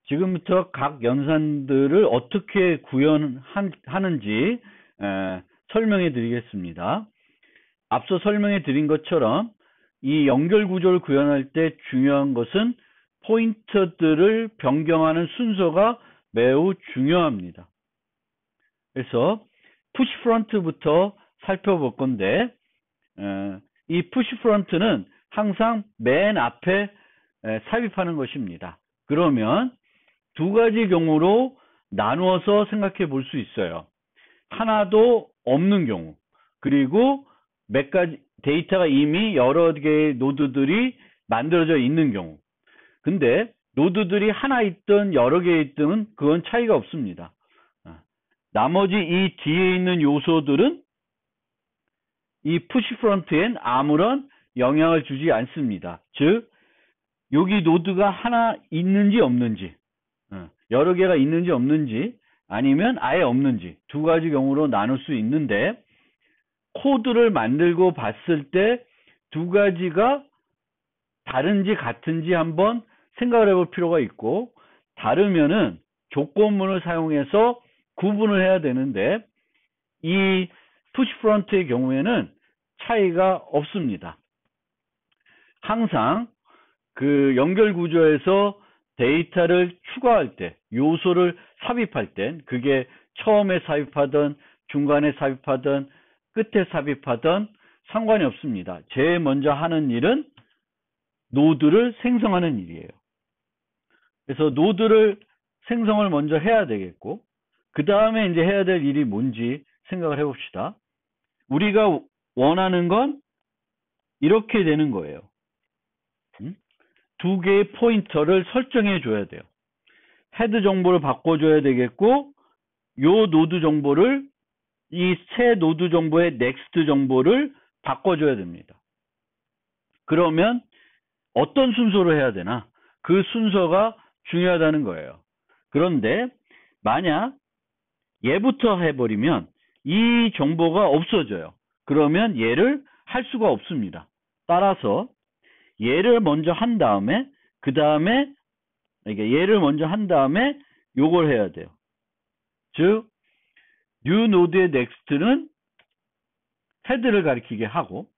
지금부터 각 연산들을 어떻게 구현하는지 설명해 드리겠습니다. 앞서 설명해 드린 것처럼 이 연결 구조를 구현할 때 중요한 것은 포인터들을 변경하는 순서가 매우 중요합니다. 그래서 푸시 프론트부터 살펴볼 건데 이 푸시 프론트는 항상 맨 앞에 삽입하는 것입니다. 그러면 두 가지 경우로 나누어서 생각해 볼 수 있어요. 하나도 없는 경우, 그리고 몇 가지 데이터가 이미 여러 개의 노드들이 만들어져 있는 경우. 근데 노드들이 하나 있든 여러 개 있든 그건 차이가 없습니다. 나머지 이 뒤에 있는 요소들은 이 푸시 프론트엔 아무런 영향을 주지 않습니다. 즉 여기 노드가 하나 있는지 없는지, 여러 개가 있는지 없는지, 아니면 아예 없는지 두 가지 경우로 나눌 수 있는데, 코드를 만들고 봤을 때 두 가지가 다른지 같은지 한번 생각을 해볼 필요가 있고, 다르면은 조건문을 사용해서 구분을 해야 되는데, 이 푸시 프론트의 경우에는 차이가 없습니다. 항상 그 연결 구조에서 데이터를 추가할 때, 요소를 삽입할 땐, 그게 처음에 삽입하든 중간에 삽입하든 끝에 삽입하든 상관이 없습니다. 제일 먼저 하는 일은 노드를 생성하는 일이에요. 그래서 노드를 생성을 먼저 해야 되겠고, 그 다음에 이제 해야 될 일이 뭔지 생각을 해봅시다. 우리가 원하는 건 이렇게 되는 거예요. 두 개의 포인터를 설정해 줘야 돼요. 헤드 정보를 바꿔줘야 되겠고, 요 노드 정보를, 이 새 노드 정보의 넥스트 정보를 바꿔줘야 됩니다. 그러면 어떤 순서로 해야 되나? 그 순서가 중요하다는 거예요. 그런데 만약 얘부터 해버리면 이 정보가 없어져요. 그러면 얘를 할 수가 없습니다. 따라서 얘를 먼저 한 다음에, 그 다음에 얘를 먼저 한 다음에 요걸 해야 돼요. 즉 new node의 next는 헤드를 가리키게 하고,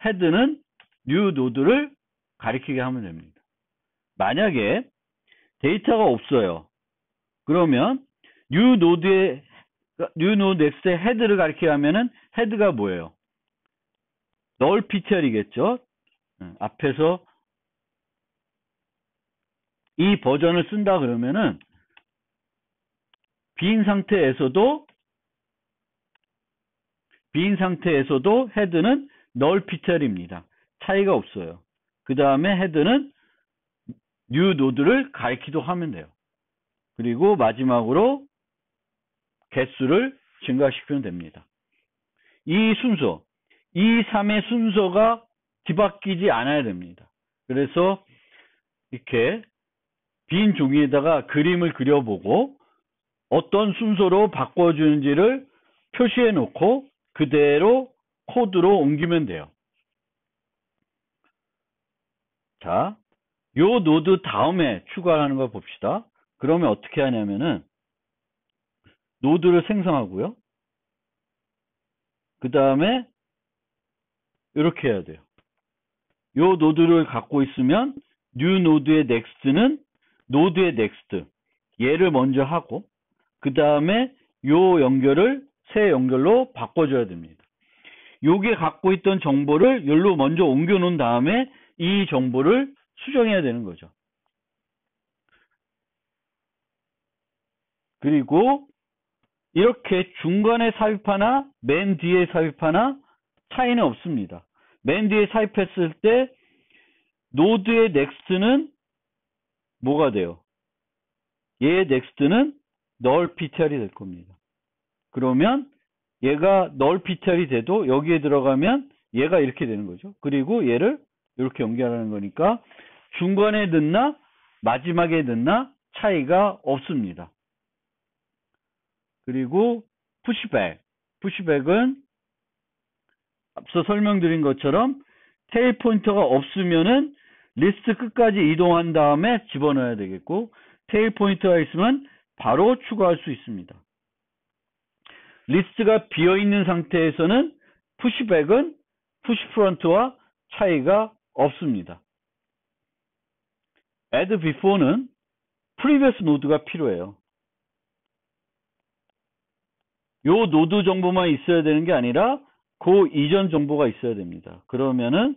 헤드는 new node를 가리키게 하면 됩니다. 만약에 데이터가 없어요. 그러면 new node next의 헤드를 가리키게 하면은 헤드가 뭐예요? null ptr이겠죠. 앞에서 이 버전을 쓴다 그러면은 빈 상태에서도 헤드는 null ptr입니다. 차이가 없어요. 그 다음에 헤드는 new node를 가리키도 하면 돼요. 그리고 마지막으로 개수를 증가시키면 됩니다. 이 순서, 이 3의 순서가 뒤바뀌지 않아야 됩니다. 그래서 이렇게 빈 종이에다가 그림을 그려보고 어떤 순서로 바꿔주는지를 표시해 놓고 그대로 코드로 옮기면 돼요. 자, 요 노드 다음에 추가하는 걸 봅시다. 그러면 어떻게 하냐면은 노드를 생성하고요. 그 다음에 이렇게 해야 돼요. 요 노드를 갖고 있으면 new node의 next는 노드의 next, 얘를 먼저 하고 그 다음에 요 연결을 새 연결로 바꿔줘야 됩니다. 요게 갖고 있던 정보를 여기로 먼저 옮겨 놓은 다음에 이 정보를 수정해야 되는 거죠. 그리고 이렇게 중간에 삽입하나 맨 뒤에 삽입하나 차이는 없습니다. 맨 뒤에 삽입했을 때 노드의 넥스트는 뭐가 돼요? 얘의 넥스트는 null ptr이 될 겁니다. 그러면 얘가 null ptr이 돼도 여기에 들어가면 얘가 이렇게 되는 거죠. 그리고 얘를 이렇게 연결하는 거니까 중간에 넣나 마지막에 넣나 차이가 없습니다. 그리고 푸시백은 앞서 설명드린 것처럼 테일 포인터가 없으면은 리스트 끝까지 이동한 다음에 집어넣어야 되겠고, 테일 포인터가 있으면 바로 추가할 수 있습니다. 리스트가 비어있는 상태에서는 푸시백은 푸시프런트와 차이가 없습니다. add before는 previous 노드가 필요해요. 요 노드 정보만 있어야 되는 게 아니라 그 이전 정보가 있어야 됩니다. 그러면은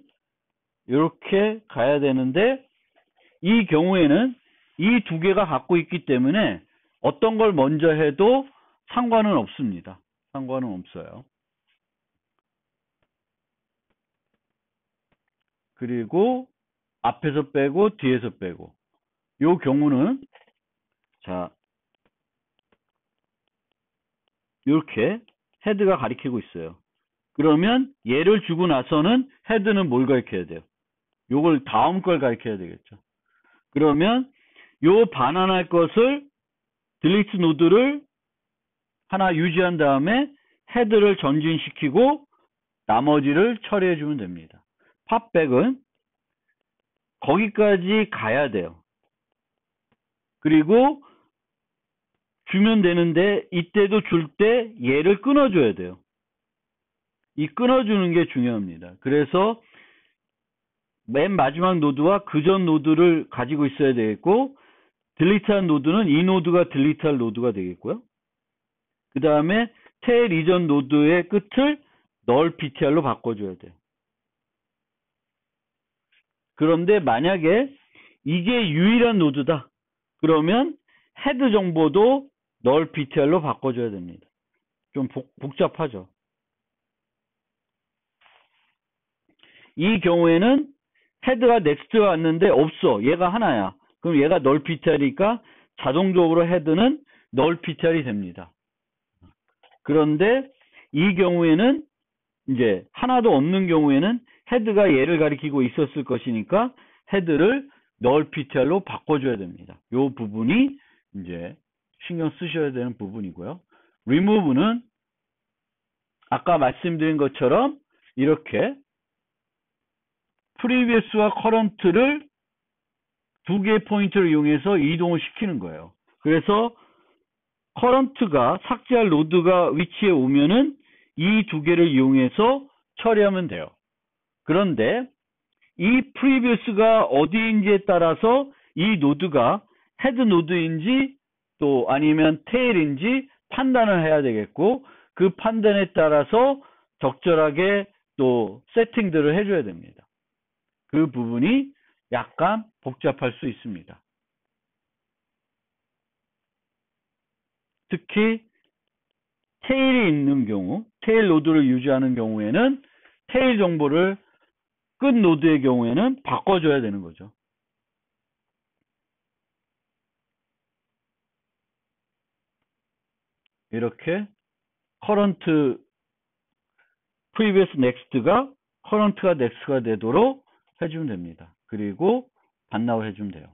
이렇게 가야 되는데 이 경우에는 이 두 개가 갖고 있기 때문에 어떤 걸 먼저 해도 상관은 없습니다. 상관은 없어요. 그리고 앞에서 빼고 뒤에서 빼고 요 경우는 자 이렇게 헤드가 가리키고 있어요. 그러면 얘를 주고 나서는 헤드는 뭘 가리켜야 돼요? 요걸 다음 걸 가리켜야 되겠죠. 그러면 요 반환할 것을 딜리트 노드를 하나 유지한 다음에 헤드를 전진시키고 나머지를 처리해 주면 됩니다. 팝백은 거기까지 가야 돼요. 그리고 주면 되는데 이때도 줄 때 얘를 끊어줘야 돼요. 이 끊어주는 게 중요합니다. 그래서 맨 마지막 노드와 그 전 노드를 가지고 있어야 되겠고 딜리트한 노드는 이 노드가 딜리트할 노드가 되겠고요. 그 다음에 테일 이전 노드의 끝을 널 ptr로 바꿔줘야 돼요. 그런데 만약에 이게 유일한 노드다. 그러면 헤드 정보도 널 ptr로 바꿔줘야 됩니다. 좀 복잡하죠. 이 경우에는 헤드가 넥스트가 왔는데 없어. 얘가 하나야. 그럼 얘가 널 ptr이니까 자동적으로 헤드는 널 ptr이 됩니다. 그런데 이 경우에는 이제 하나도 없는 경우에는 헤드가 얘를 가리키고 있었을 것이니까 헤드를 널 ptr로 바꿔줘야 됩니다. 이 부분이 이제 신경 쓰셔야 되는 부분이고요. remove는 아까 말씀드린 것처럼 이렇게 previous와 current를 두 개의 포인트를 이용해서 이동을 시키는 거예요. 그래서 current가 삭제할 노드가 위치에 오면은 이 두 개를 이용해서 처리하면 돼요. 그런데 이 previous가 어디인지에 따라서 이 노드가 헤드 노드인지 또 아니면 테일인지 판단을 해야 되겠고 그 판단에 따라서 적절하게 또 세팅들을 해줘야 됩니다. 그 부분이 약간 복잡할 수 있습니다. 특히 테일이 있는 경우, 테일 노드를 유지하는 경우에는 테일 정보를 끝 노드의 경우에는 바꿔줘야 되는 거죠. 이렇게 current, previous next가 current가 next가 되도록 해주면 됩니다. 그리고 반납을 해주면 돼요.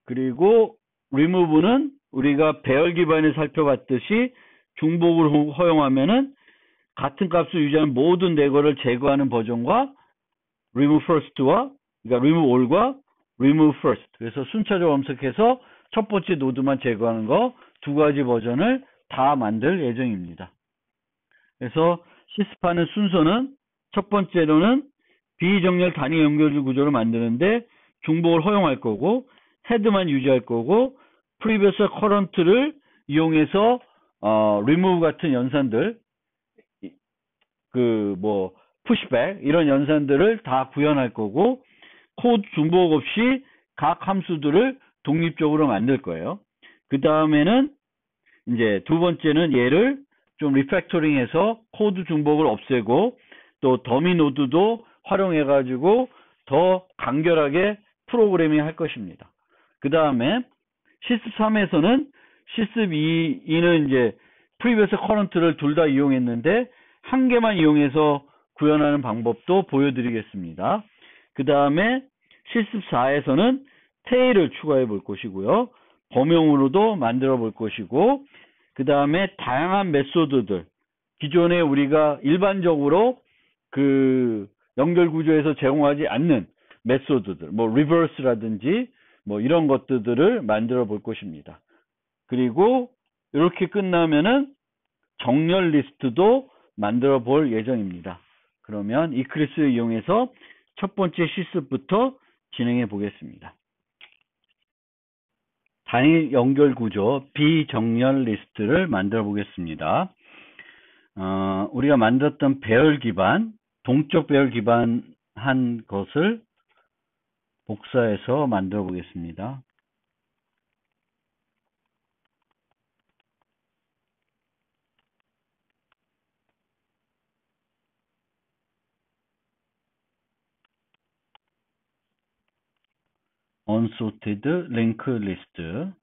그리고 remove는 우리가 배열 기반을 살펴봤듯이 중복을 허용하면은 같은 값을 유지하는 모든 내거를 제거하는 버전과 remove first와 그러니까 remove all과 remove first. 그래서 순차적으로 검색해서 첫 번째 노드만 제거하는 거 두 가지 버전을 다 만들 예정입니다. 그래서 시스파는 순서는 첫 번째로는 비정렬 단위 연결 구조를 만드는데 중복을 허용할 거고 헤드만 유지할 거고 previous current를 이용해서 remove 같은 연산들 pushback 이런 연산들을 다 구현할 거고 코드 중복 없이 각 함수들을 독립적으로 만들 거예요. 그 다음에는 이제 두 번째는 얘를 좀 리팩토링해서 코드 중복을 없애고 또 더미 노드도 활용해 가지고 더 간결하게 프로그래밍 할 것입니다. 그 다음에 시습 3에서는 시습 2는 이제 previous current를 둘 다 이용했는데 한 개만 이용해서 구현하는 방법도 보여드리겠습니다. 그 다음에 실습 4에서는 테일을 추가해 볼 것이고요. 범용으로도 만들어 볼 것이고 그 다음에 다양한 메소드들 기존에 우리가 일반적으로 그 연결 구조에서 제공하지 않는 메소드들, 뭐 리버스라든지 뭐 이런 것들을 만들어 볼 것입니다. 그리고 이렇게 끝나면은 정렬 리스트도 만들어 볼 예정입니다. 그러면 이클립스를 이용해서 첫 번째 실습부터 진행해 보겠습니다. 단일 연결 구조 비정렬 리스트를 만들어 보겠습니다. 우리가 만들었던 배열 기반, 동적 배열 기반한 것을 복사해서 만들어 보겠습니다. unsorted link list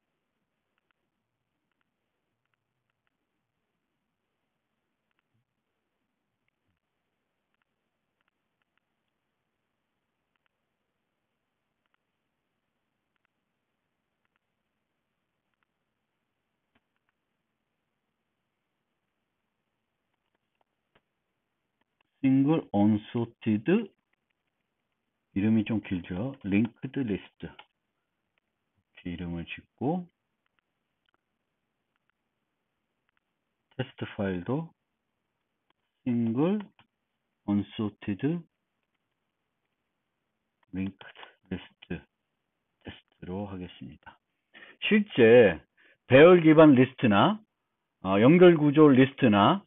single unsorted 이름이 좀 길죠. linked list 이렇게 이름을 짓고 테스트 파일도 single unsorted linked list 테스트로 하겠습니다. 실제 배열 기반 리스트나 연결 구조 리스트나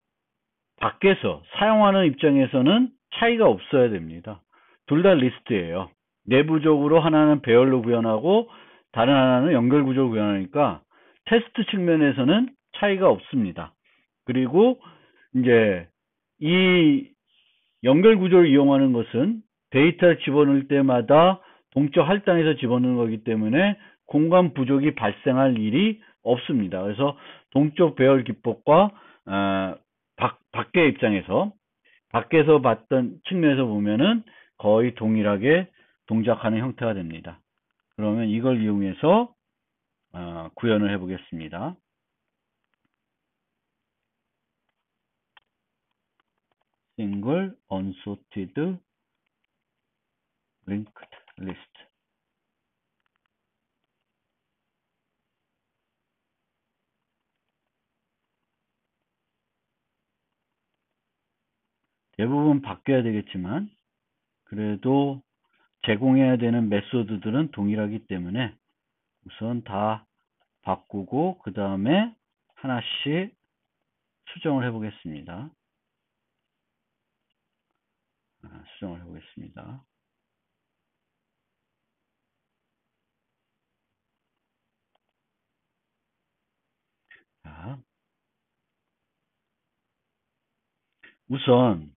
밖에서 사용하는 입장에서는 차이가 없어야 됩니다. 둘 다 리스트예요. 내부적으로 하나는 배열로 구현하고 다른 하나는 연결 구조로 구현하니까 테스트 측면에서는 차이가 없습니다. 그리고 이제 이 연결 구조를 이용하는 것은 데이터를 집어넣을 때마다 동적 할당해서 집어넣는 거기 때문에 공간 부족이 발생할 일이 없습니다. 그래서 동적 배열 기법과 밖의 입장에서 밖에서 봤던 측면에서 보면은 거의 동일하게 동작하는 형태가 됩니다. 그러면 이걸 이용해서 구현을 해 보겠습니다. single unsorted linked list 대부분 바뀌어야 되겠지만 그래도 제공해야 되는 메소드들은 동일하기 때문에 우선 다 바꾸고 그 다음에 하나씩 수정을 해 보겠습니다. 수정을 해 보겠습니다. 자, 우선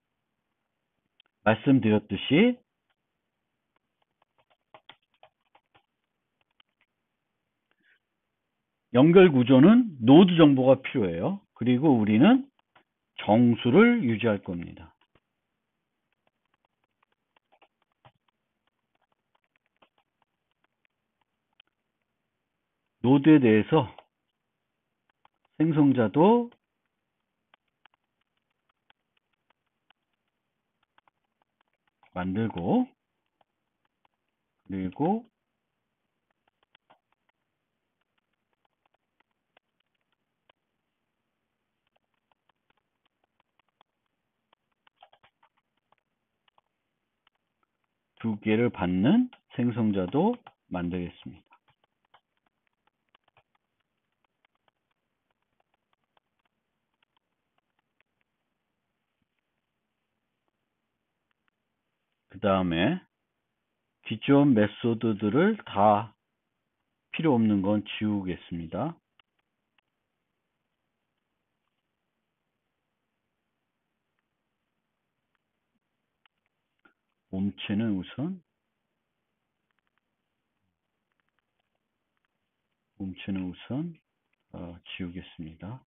말씀드렸듯이 연결 구조는 노드 정보가 필요해요. 그리고 우리는 정수를 유지할 겁니다. 노드에 대해서 생성자도 만들고 그리고 두 개를 받는 생성자도 만들겠습니다. 그 다음에 기존 메소드들을 다 필요 없는 건 지우겠습니다. 몸체는 우선 지우겠습니다.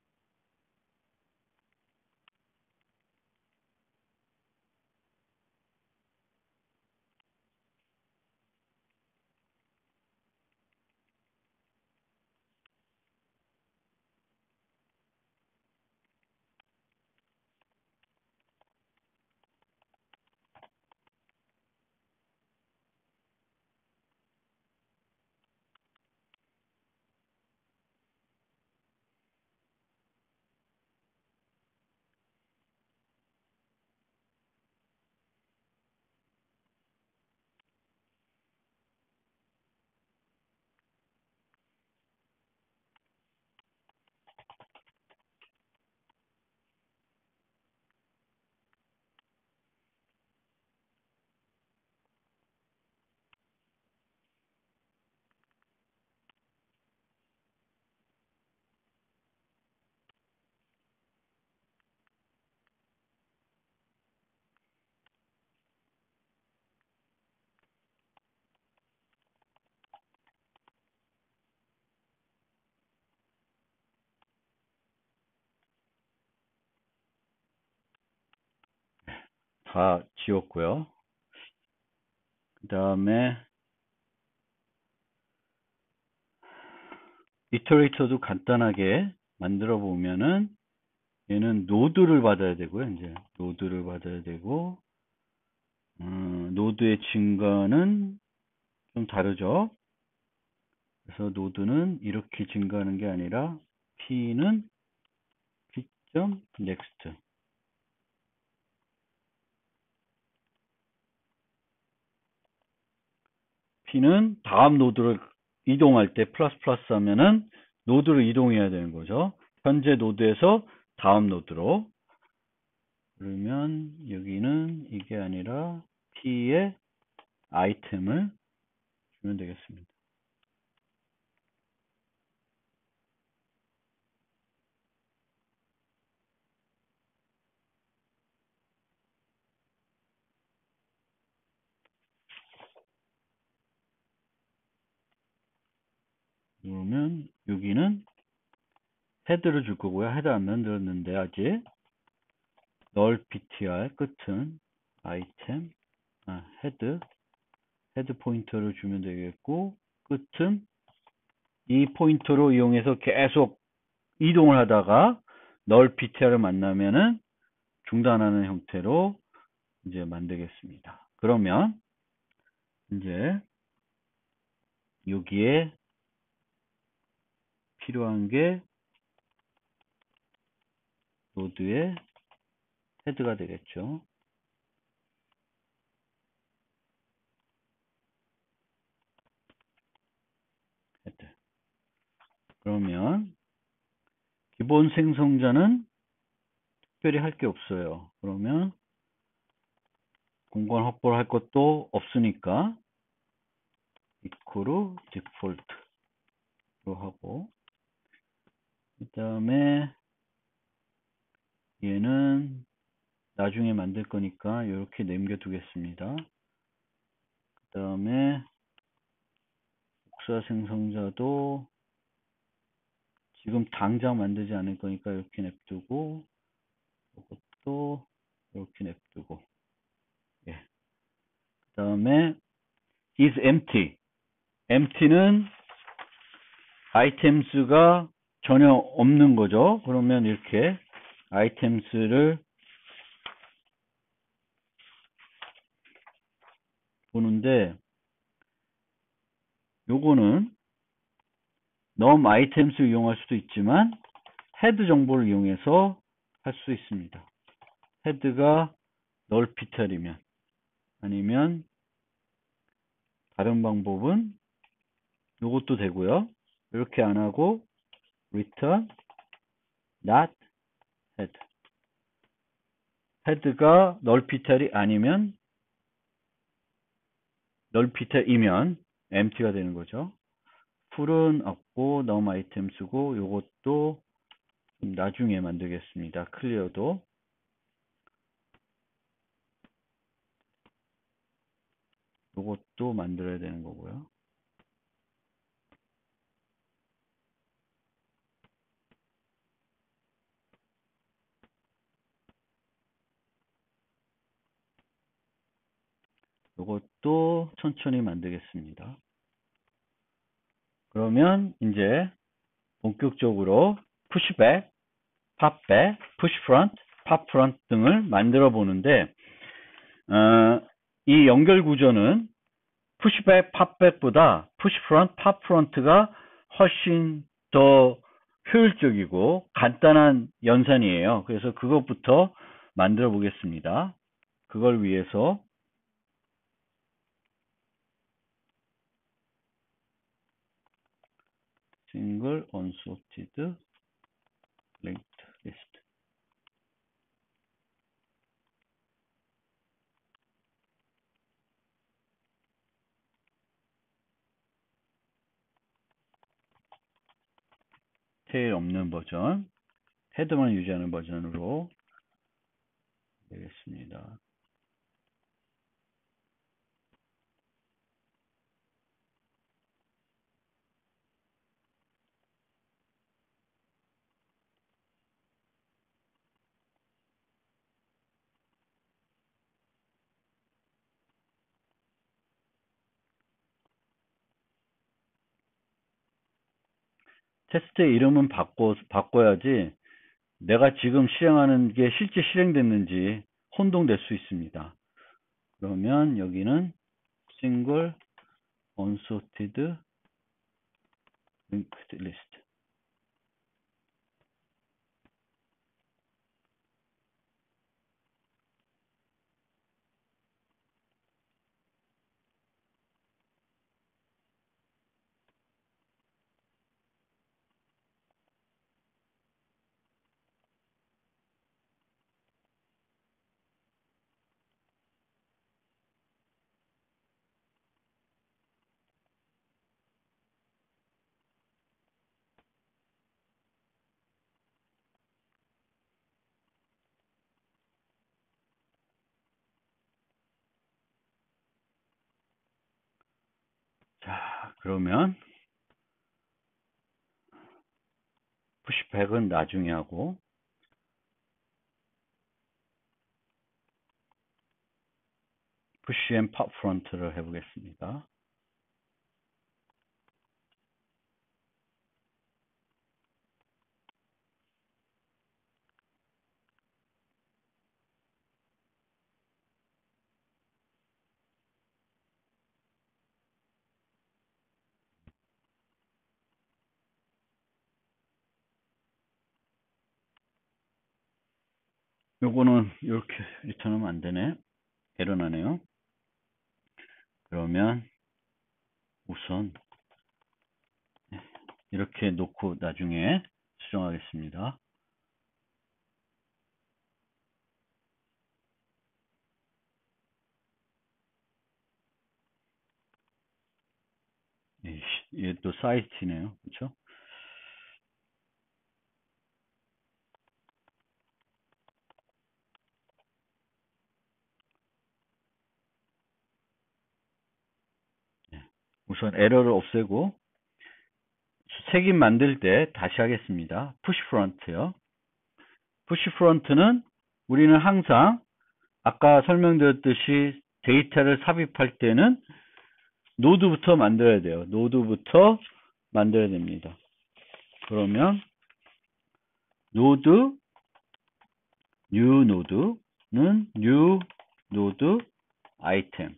다 지웠고요. 그 다음에 이터레이터도 간단하게 만들어 보면은 얘는 노드를 받아야 되고요. 이제 노드를 받아야 되고 노드의 증가는 좀 다르죠. 그래서 노드는 이렇게 증가하는 게 아니라 P는 P.next P는 다음 노드를 이동할 때 플러스 플러스 하면은 노드를 이동해야 되는 거죠. 현재 노드에서 다음 노드로. 그러면 여기는 이게 아니라 P의 아이템을 주면 되겠습니다. 그러면 여기는 헤드를 줄 거고요. 헤드 안 만들었는데 아직 null ptr 끝은 아이템 헤드 포인터를 주면 되겠고 끝은 이 포인터로 이용해서 계속 이동을 하다가 null ptr을 만나면은 중단하는 형태로 이제 만들겠습니다. 그러면 이제 여기에 필요한 게 노드의 헤드가 되겠죠. 헤드. 그러면 기본 생성자는 특별히 할 게 없어요. 그러면 공간 확보를 할 것도 없으니까 equal default로 하고 그 다음에 얘는 나중에 만들 거니까 이렇게 남겨두겠습니다. 그 다음에 복사 생성자도 지금 당장 만들지 않을 거니까 이렇게 냅두고 이것도 이렇게 냅두고 예. 그 다음에 is empty. empty는 아이템수가 전혀 없는 거죠. 그러면 이렇게 아이템수를 보는데 요거는 num 아이템수 이용할 수도 있지만 헤드 정보를 이용해서 할 수 있습니다. 헤드가 null ptr이면 아니면 다른 방법은 요것도 되고요. 이렇게 안 하고 return not head 헤드가 null ptr이 아니면 null ptr이면 empty가 되는 거죠. 풀은 없고 num 아이템 쓰고 요것도 나중에 만들겠습니다. 클리어도 요것도 만들어야 되는 거고요. 요것도 천천히 만들겠습니다. 그러면 이제 본격적으로 푸시백, 팝백, 푸시프런트, 팝프런트 등을 만들어 보는데 이 연결 구조는 푸시백, 팝백보다 푸시프런트, 팝프런트가 훨씬 더 효율적이고 간단한 연산이에요. 그래서 그것부터 만들어 보겠습니다. 그걸 위해서 single unsorted linked list 테일 없는 버전, 헤드만 유지하는 버전으로 되겠습니다. 테스트의 이름은 바꿔야지 내가 지금 실행하는 게 실제 실행됐는지 혼동될 수 있습니다. 그러면 여기는 single unsorted linked list. 자, 그러면 푸시백은 나중에 하고 푸시 앤 팝 프론트를 해보겠습니다. 요거는 이렇게 리턴하면 안 되네. 에러 나네요. 그러면 우선 이렇게 놓고 나중에 수정하겠습니다. 이게 또 사이트네요. 그렇죠? 우선 에러를 없애고 색임 만들 때 다시 하겠습니다. 푸시 프론트요. 푸시 프론트는 우리는 항상 아까 설명드렸듯이 데이터를 삽입할 때는 노드부터 만들어야 돼요. 노드부터 만들어야 됩니다. 그러면 노드 new 노드는 new 노드 아이템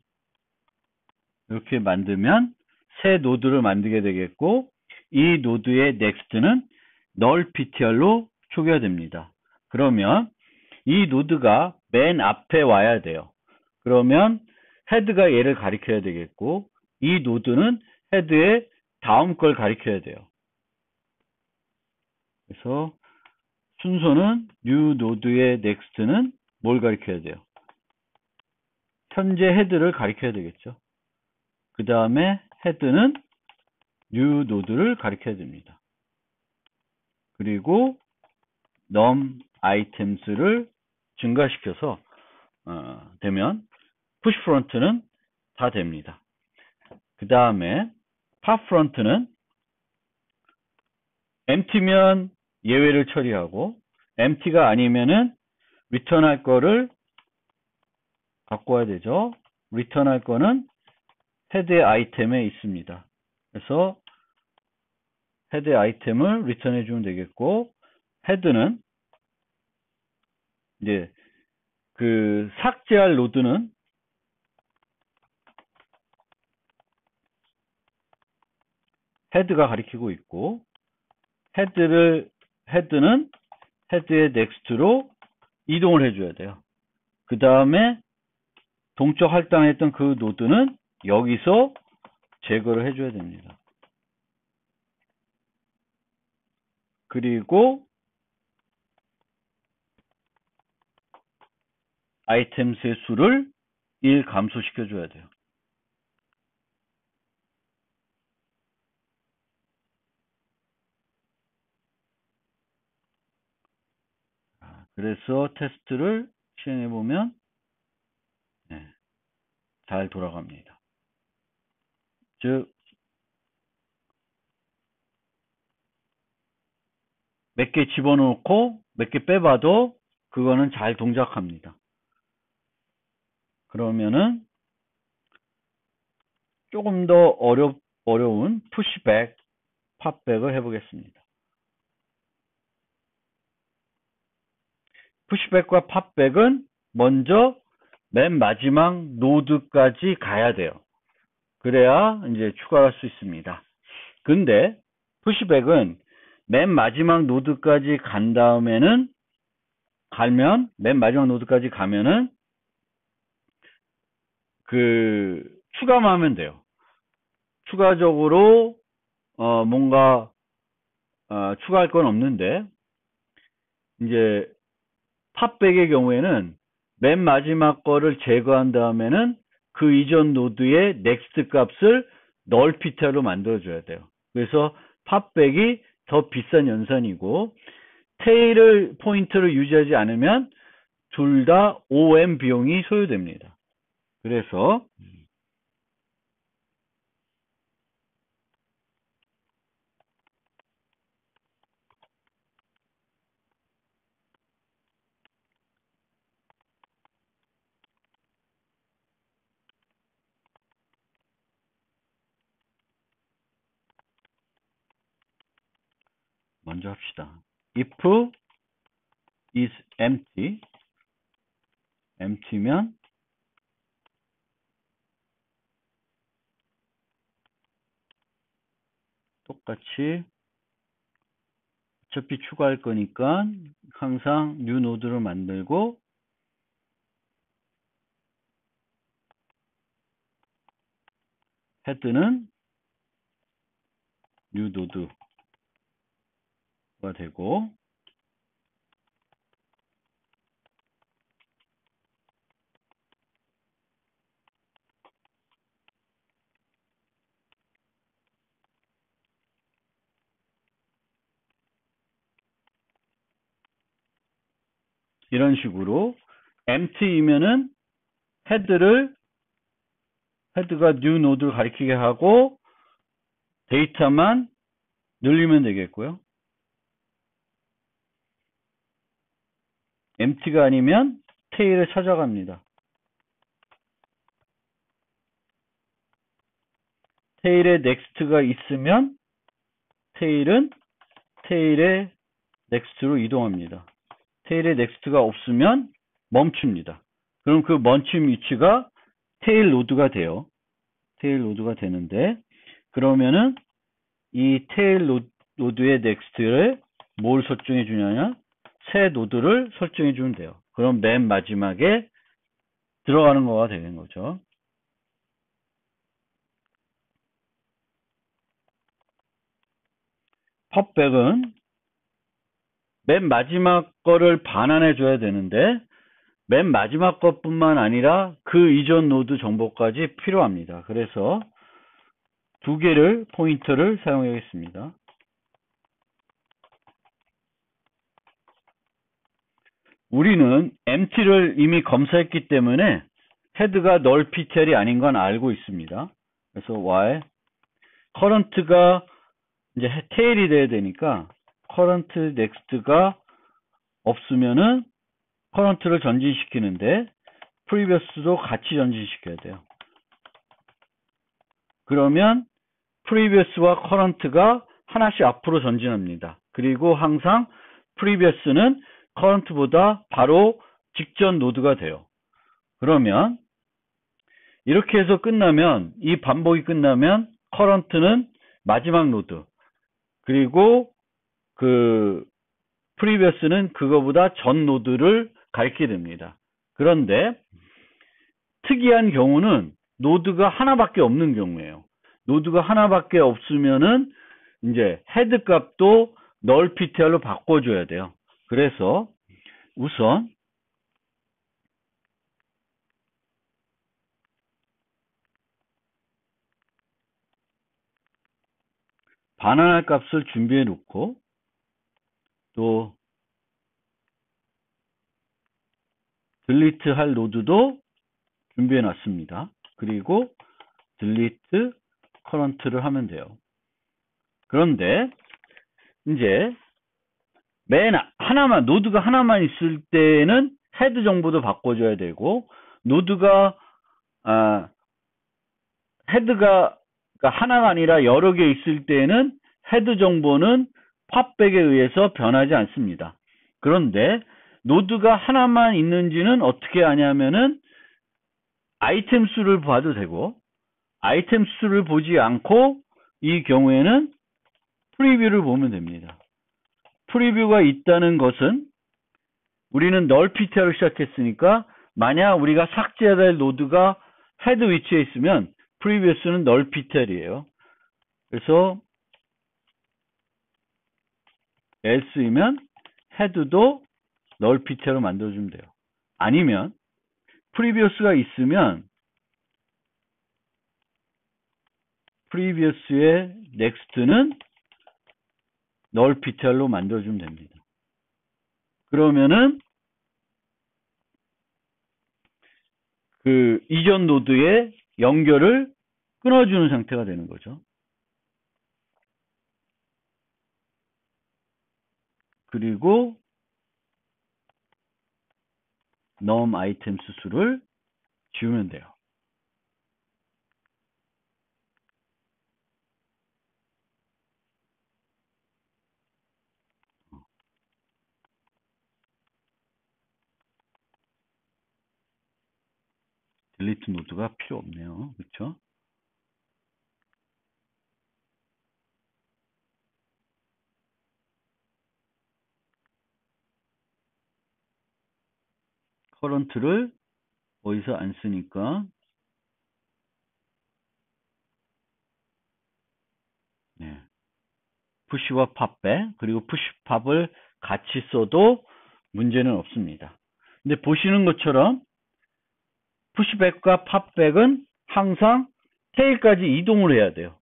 이렇게 만들면 새 노드를 만들게 되겠고 이 노드의 next는 null ptr로 초기화됩니다. 그러면 이 노드가 맨 앞에 와야 돼요. 그러면 헤드가 얘를 가리켜야 되겠고 이 노드는 헤드의 다음 걸 가리켜야 돼요. 그래서 순서는 new 노드의 next는 뭘 가리켜야 돼요? 현재 헤드를 가리켜야 되겠죠. 그 다음에 헤드는 new 노드를 가리켜야 됩니다. 그리고 num items를 증가시켜서 되면 push front는 다 됩니다. 그 다음에 pop front는 empty면 예외를 처리하고 empty가 아니면은 return할 거를 갖고 와야 되죠. return할 거는 헤드의 아이템에 있습니다. 그래서 헤드의 아이템을 return해 주면 되겠고 헤드는 이제 그 삭제할 노드는 헤드가 가리키고 있고 헤드는 헤드의 next로 이동을 해줘야 돼요. 그 다음에 동적 할당했던 그 노드는 여기서 제거를 해줘야 됩니다. 그리고 아이템스의 수를 1 감소시켜 줘야 돼요. 그래서 테스트를 시행해 보면 잘 돌아갑니다. 즉 몇 개 집어넣고 몇 개 빼봐도 그거는 잘 동작합니다. 그러면은 조금 더 어려운 푸시백, 팝백을 해보겠습니다. 푸시백과 팝백은 먼저 맨 마지막 노드까지 가야 돼요. 그래야 이제 추가할 수 있습니다. 근데 푸시백은 맨 마지막 노드까지 간 다음에는 맨 마지막 노드까지 가면은 추가만 하면 돼요. 추가적으로 뭔가 추가할 건 없는데, 이제 팝백의 경우에는 맨 마지막 거를 제거한 다음에는 그 이전 노드의 next 값을 null pt로 만들어줘야 돼요. 그래서 팝백이 더 비싼 연산이고, 테일 포인트를 유지하지 않으면 둘 다 OM 비용이 소요됩니다. 그래서 먼저 합시다. if is empty면 똑같이 어차피 추가할 거니까 항상 new 노드를 만들고, 헤드는 new 노드가 되고, 이런 식으로 empty이면은 헤드가 new 노드를 가리키게 하고 데이터만 늘리면 되겠고요. empty가 아니면 테일을 찾아갑니다. 테일에 next가 있으면 테일의 next로 이동합니다. 테일에 next가 없으면 멈춥니다. 그럼 그 멈춤 위치가 테일 노드가 돼요. 테일 노드가 되는데, 그러면은 이 테일 노드의 next를 뭘 설정해 주냐면 새 노드를 설정해 주면 돼요. 그럼 맨 마지막에 들어가는 거가 되는 거죠. 팝백은 맨 마지막 거를 반환해 줘야 되는데, 맨 마지막 것뿐만 아니라 그 이전 노드 정보까지 필요합니다. 그래서 두 개를 포인터를 사용하겠습니다. 우리는 empty를 이미 검사했기 때문에 헤드가 null ptl이 아닌 건 알고 있습니다. 그래서 while current가 이제 테일이 돼야 되니까 current next가 없으면은 current를 전진시키는데 previous도 같이 전진시켜야 돼요. 그러면 previous와 current가 하나씩 앞으로 전진합니다. 그리고 항상 previous는 current보다 바로 직전 노드가 돼요. 그러면 이렇게 해서 끝나면, 이 반복이 끝나면 current는 마지막 노드, 그리고 previous는 그거보다 전 노드를 가리키게 됩니다. 그런데 특이한 경우는 노드가 하나밖에 없는 경우예요. 노드가 하나밖에 없으면은 이제 헤드 값도 null ptr로 바꿔줘야 돼요. 그래서 우선 반환할 값을 준비해 놓고, 또 delete 할 노드도 준비해 놨습니다. 그리고 delete current를 하면 돼요. 그런데 이제 노드가 하나만 있을 때는 헤드 정보도 바꿔줘야 되고, 헤드가 하나가 아니라 여러 개 있을 때는 헤드 정보는 팝백에 의해서 변하지 않습니다. 그런데 노드가 하나만 있는지는 어떻게 아냐면은 아이템 수를 봐도 되고, 아이템 수를 보지 않고 이 경우에는 프리뷰를 보면 됩니다. 프리뷰가 있다는 것은 우리는 널 피터를 시작했으니까 만약 우리가 삭제해야 될 노드가 헤드 위치에 있으면 프리뷰스는 널 피터이에요. 그래서 else이면 헤드도 널 피터로 만들어주면 돼요. 아니면 프리뷰스가 있으면 프리뷰스의 넥스트는 널 피터로 만들어주면 됩니다. 그러면은 그 이전 노드의 연결을 끊어주는 상태가 되는 거죠. 그리고 num 아이템 수를 지우면 돼요. 딜리트 노드가 필요 없네요. 그렇죠? 커런트를 어디서 안 쓰니까 네. 푸시와 팝백 그리고 푸시팝을 같이 써도 문제는 없습니다. 근데 보시는 것처럼 푸시백과 팝백은 항상 테일까지 이동을 해야 돼요.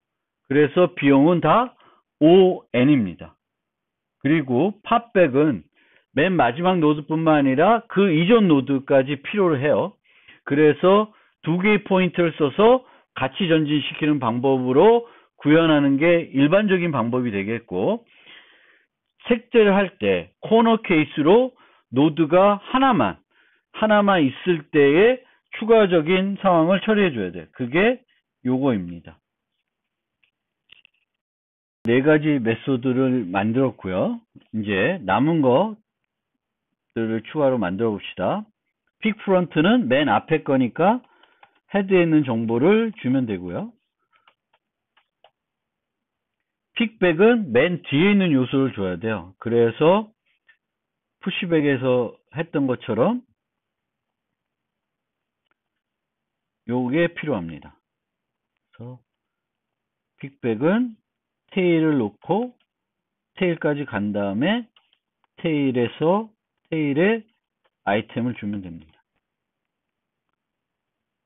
그래서 비용은 다 ON입니다. 그리고 팝백은 맨 마지막 노드뿐만 아니라 그 이전 노드까지 필요로 해요. 그래서 두 개의 포인트를 써서 같이 전진시키는 방법으로 구현하는 게 일반적인 방법이 되겠고, 삭제를 할 때 코너 케이스로 노드가 하나만 있을 때의 추가적인 상황을 처리해 줘야 돼요. 그게 요거입니다. 네 가지 메소드를 만들었고요. 이제 남은 것들을 추가로 만들어 봅시다. 픽 프론트는 맨 앞에 거니까 헤드에 있는 정보를 주면 되고요. 픽백은 맨 뒤에 있는 요소를 줘야 돼요. 그래서 푸시백에서 했던 것처럼 요게 필요합니다. 그래서 픽백은 테일을 놓고 테일까지 간 다음에 테일에 아이템을 주면 됩니다.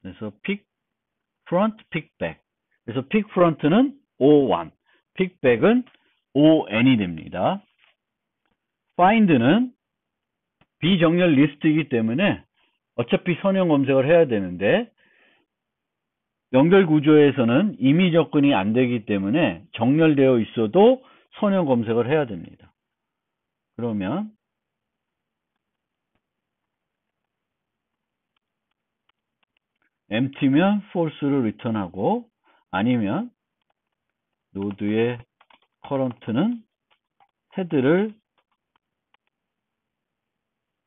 그래서 픽 프론트 픽백. 그래서 픽 프론트는 O1, 픽백은 ON이 됩니다. find는 비정렬 리스트이기 때문에 어차피 선형 검색을 해야 되는데 연결 구조에서는 임의 접근이 안 되기 때문에 정렬되어 있어도 선형 검색을 해야 됩니다. 그러면 empty면 false를 리턴하고 아니면 노드의 current는 헤드를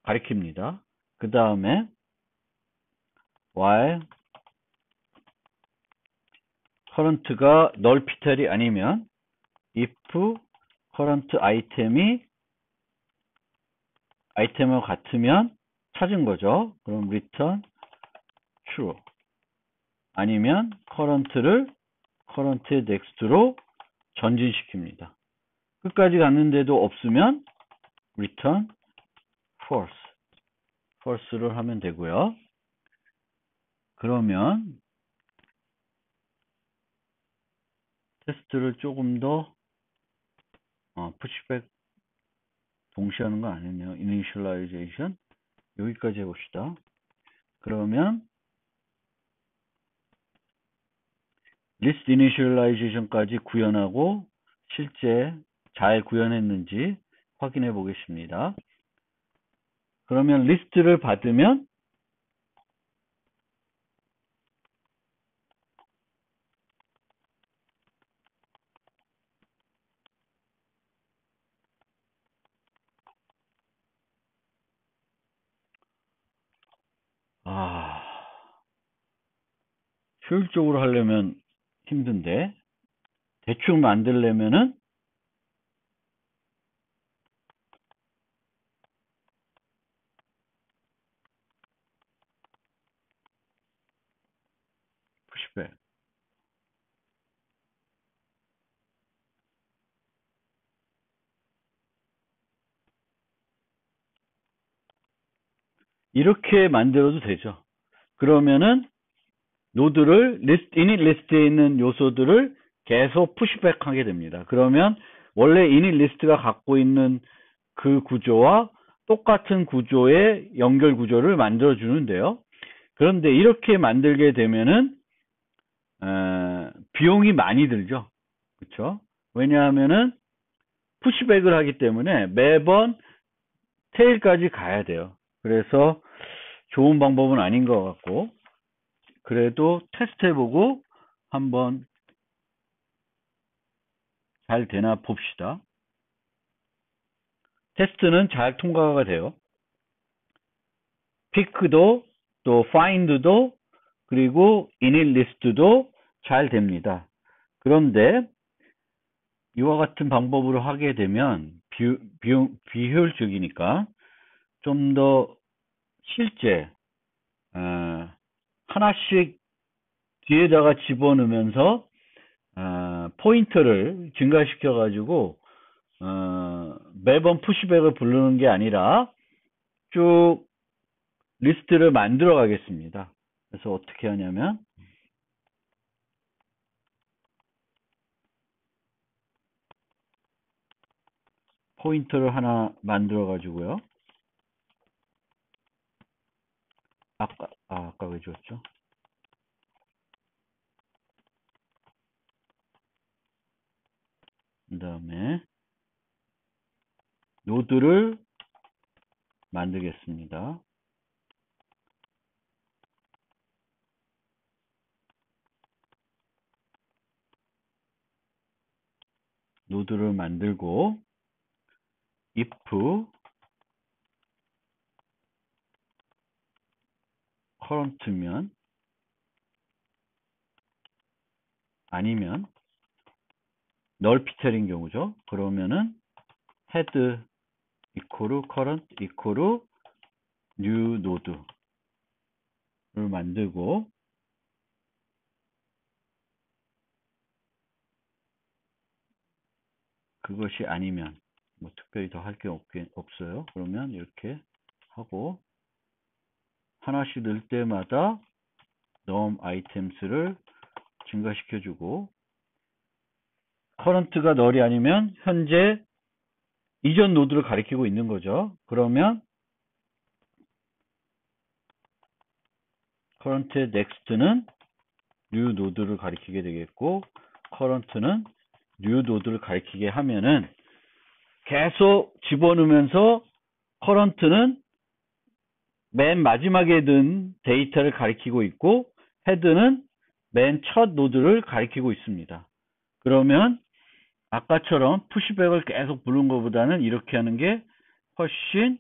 가리킵니다. 그 다음에 while current가 null 피탈이 아니면 if current 아이템과 같으면 찾은 거죠. 그럼 return true. 아니면 current의 next로 전진시킵니다. 끝까지 갔는데도 없으면 return false를 하면 되고요. 그러면 테스트를 조금 더 푸시백 동시에 하는 거 아니네요. initialization 여기까지 해봅시다. 그러면 list initialization까지 구현하고 실제 잘 구현했는지 확인해 보겠습니다. 그러면 리스트를 받으면 효율적으로 하려면 힘든데, 대충 만들려면은 푸시백. 이렇게 만들어도 되죠. 그러면은 노드를 이닛 리스트에 있는 요소들을 계속 푸시백 하게 됩니다. 그러면 원래 이닛 리스트가 갖고 있는 그 구조와 똑같은 구조의 연결 구조를 만들어 주는데요. 그런데 이렇게 만들게 되면은 비용이 많이 들죠. 그렇죠? 왜냐하면은 푸시백을 하기 때문에 매번 테일까지 가야 돼요. 그래서 좋은 방법은 아닌 것 같고, 그래도 테스트 해보고 한번 잘 되나 봅시다. 테스트는 잘 통과가 돼요. 피크도 또 파인드도 그리고 이닛 리스트도 잘 됩니다. 그런데 이와 같은 방법으로 하게 되면 비효율적이니까 좀 더 실제 하나씩 뒤에다가 집어넣으면서 포인트를 증가시켜 가지고 매번 푸시백을 부르는 게 아니라 쭉 리스트를 만들어 가겠습니다. 그래서 어떻게 하냐면 포인터를 하나 만들어 가지고요. 아까 왜 줬죠? 그 다음에 노드를 만들겠습니다. 노드를 만들고 if current면 아니면 널 피터인 경우죠. 그러면은 head equal current equal new node를 만들고 그것이 아니면 뭐 특별히 더 할 게 없어요. 그러면 이렇게 하고 하나씩 넣을 때마다 num items를 증가시켜주고 current가 널이 아니면 현재 이전 노드를 가리키고 있는 거죠. 그러면 current의 next는 new 노드를 가리키게 되겠고 current는 new 노드를 가리키게 하면은 계속 집어넣으면서 current는 맨 마지막에 든 데이터를 가리키고 있고 head는 맨 첫 노드를 가리키고 있습니다. 그러면 아까처럼 푸시백을 계속 부른 것보다는 이렇게 하는 게 훨씬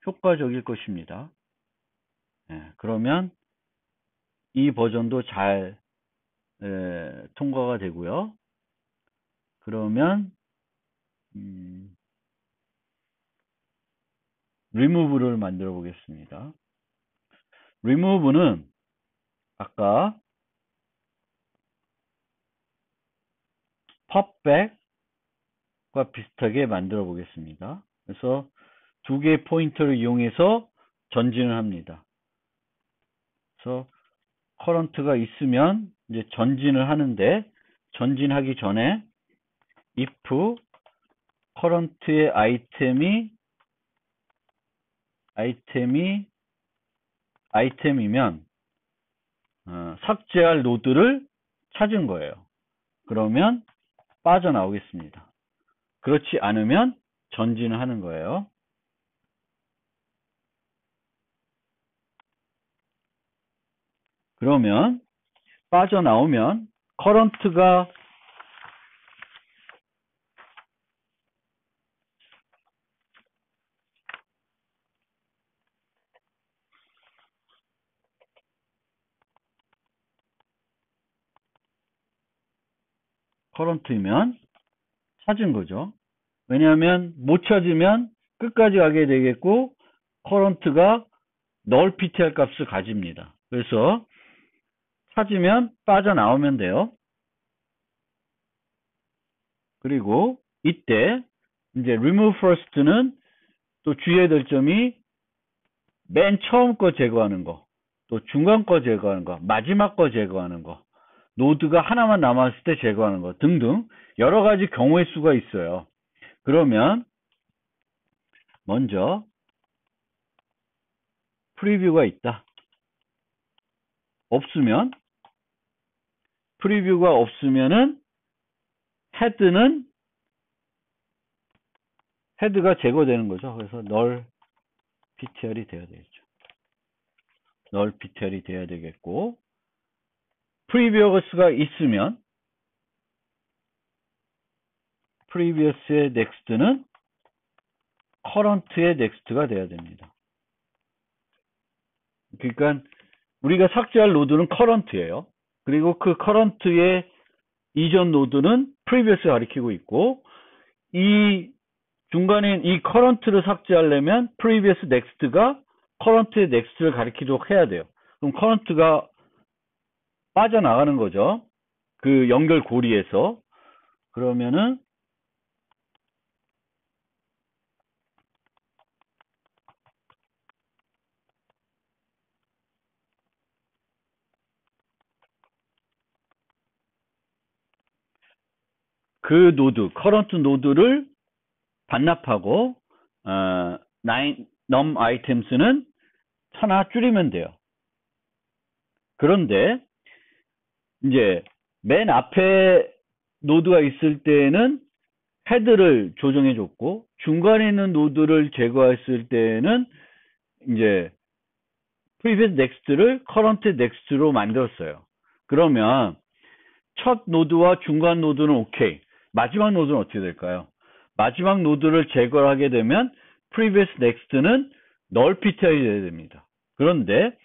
효과적일 것입니다. 그러면 이 버전도 잘 통과가 되고요. 그러면 remove를 만들어 보겠습니다. remove는 아까 popback과 비슷하게 만들어 보겠습니다. 그래서 두 개의 포인터를 이용해서 전진을 합니다. 그래서 current가 있으면 이제 전진을 하는데 전진하기 전에 if current의 아이템이면 삭제할 노드를 찾은 거예요. 그러면 빠져나오겠습니다. 그렇지 않으면 전진을 하는 거예요. 그러면 빠져나오면 current가 커런트이면 찾은 거죠. 왜냐하면 못 찾으면 끝까지 가게 되겠고 커런트가 널 ptr 값을 가집니다. 그래서 찾으면 빠져나오면 돼요. 그리고 이때 이제 remove first는 또 주의해야 될 점이 맨 처음 거 제거하는 거, 또 중간 거 제거하는 거, 마지막 거 제거하는 거, 노드가 하나만 남았을 때 제거하는 거 등등 여러 가지 경우의 수가 있어요. 그러면 먼저 프리뷰가 있다. 없으면 프리뷰가 없으면은 헤드가 제거되는 거죠. 그래서 널 ptr이 돼야 되겠죠. 널 ptr이 돼야 되겠고 previous가 있으면 previous의 next는 current의 next가 돼야 됩니다. 그러니까 우리가 삭제할 노드는 current예요. 그리고 그 current의 이전 노드는 previous를 가리키고 있고 이 중간에 이 current를 삭제하려면 previous next가 current의 next를 가리키도록 해야 돼요. 그럼 current가 빠져나가는 거죠. 그 연결 고리에서. 그러면은 그 노드, current 노드를 반납하고 num items는 하나 줄이면 돼요. 그런데 이제 맨 앞에 노드가 있을 때는 헤드를 조정해 줬고 중간에 있는 노드를 제거했을 때는 이제 previous next를 current next로 만들었어요. 그러면 첫 노드와 중간 노드는 오케이. 마지막 노드는 어떻게 될까요? 마지막 노드를 제거하게 되면 previous next는 null ptr이 돼야 됩니다. 그런데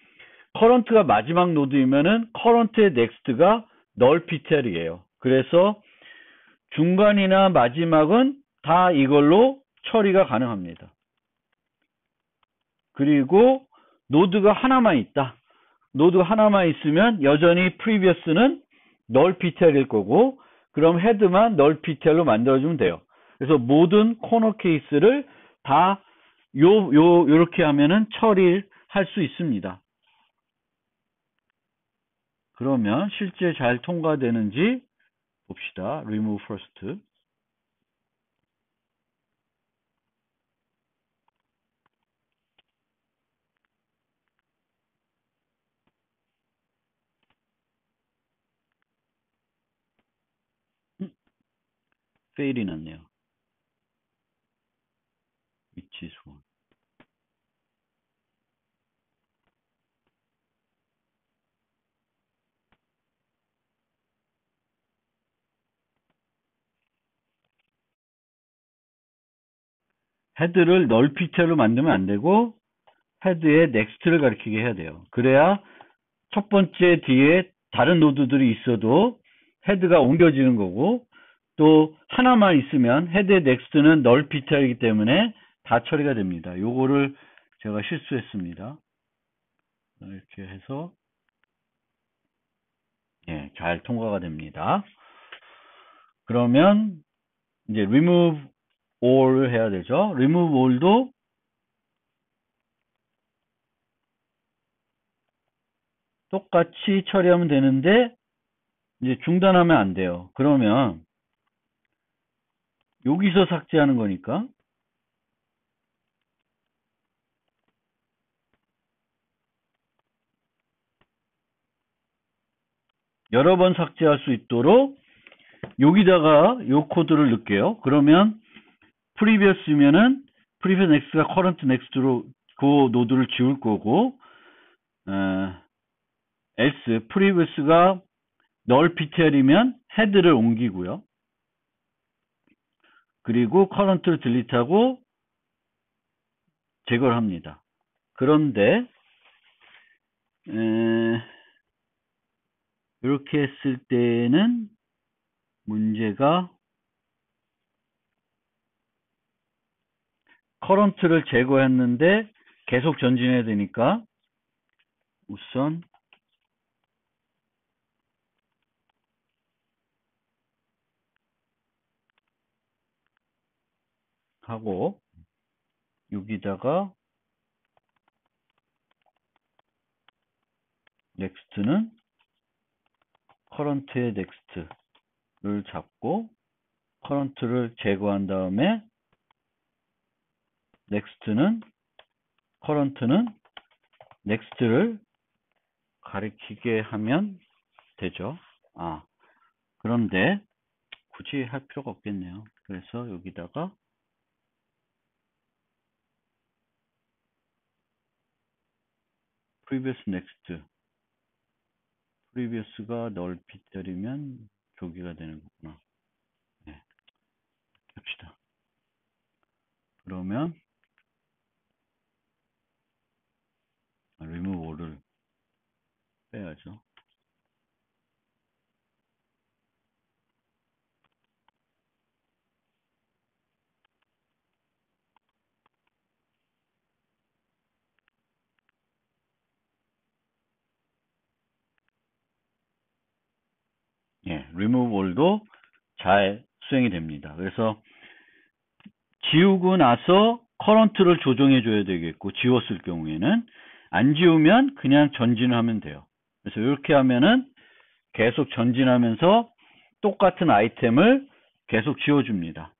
current가 마지막 노드이면은 current의 next가 null ptr이에요. 그래서 중간이나 마지막은 다 이걸로 처리가 가능합니다. 그리고 노드가 하나만 있다. 노드가 하나만 있으면 여전히 previous는 null ptr일 거고 그럼 헤드만 null ptr로 만들어주면 돼요. 그래서 모든 코너 케이스를 다 요렇게 하면은 처리할 수 있습니다. 그러면 실제 잘 통과되는지 봅시다. remove first. fail이 났네요. 위치 소원. 헤드를 null ptr로 만들면 안 되고 헤드에 next를 가리키게 해야 돼요. 그래야 첫 번째 뒤에 다른 노드들이 있어도 헤드가 옮겨지는 거고 또 하나만 있으면 헤드의 넥스트는 null ptr이기 때문에 다 처리가 됩니다. 요거를 제가 실수했습니다. 이렇게 해서 예, 잘 통과가 됩니다. 그러면 이제 remove all을 해야 되죠. remove all도 똑같이 처리하면 되는데 이제 중단하면 안 돼요. 그러면 여기서 삭제하는 거니까 여러 번 삭제할 수 있도록 여기다가 요 코드를 넣을게요. 그러면 previous면은 previous next가 current next로 그 노드를 지울 거고 else previous가 null ptr이면 head를 옮기고요. 그리고 current를 딜리트하고 제거를 합니다. 그런데 이렇게 했을 때는 문제가 커런트를 제거했는데 계속 전진해야 되니까 우선 하고 여기다가 넥스트는 커런트의 넥스트를 잡고 커런트를 제거한 다음에 커런트는 넥스트를 가리키게 하면 되죠. 그런데 굳이 할 필요가 없겠네요. 그래서 여기다가 previous next previous가 널피τερ이면 조기가 되는 거구나. 네, 합시다. 그러면 remove all을 빼야죠. 예, remove all도 잘 수행이 됩니다. 그래서 지우고 나서 커런트를 조정해 줘야 되겠고, 지웠을 경우에는 안 지우면 그냥 전진을 하면 돼요. 그래서 이렇게 하면은 계속 전진하면서 똑같은 아이템을 계속 지워줍니다.